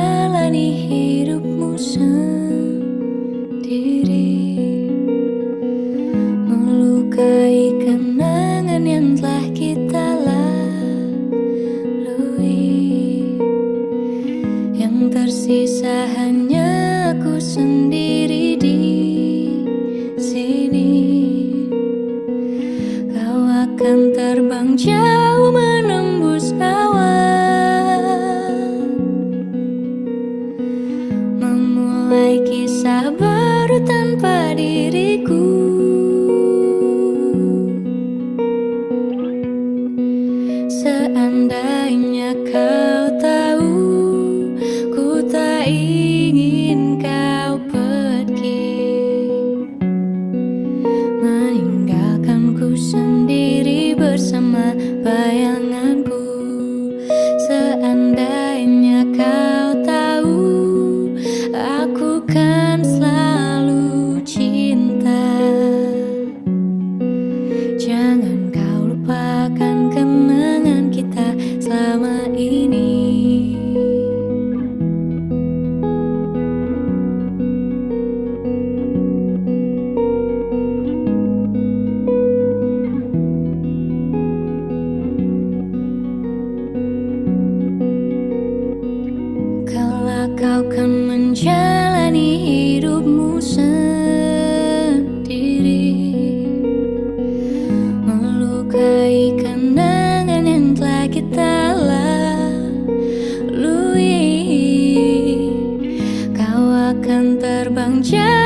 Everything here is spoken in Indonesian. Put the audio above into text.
menjalani hidupmu sendiri, melukai kenangan yang telah kita lalui. Yang tersisa hanya aku sendiri di sini. Kau akan terbang jauh menembus awan, memulai kisah baru tanpa diriku. Seandainya kau tahu, ku tak ingin kau pergi, meninggalkanku sendiri bersama bayanganku. Seandainya kau tahu, aku kan selalu cinta. Jangan kau lupakan kenangan kita selama ini. Kau kan menjalani hidupmu sendiri, melukai kenangan yang telah kita lalui. Kau akan terbang jauh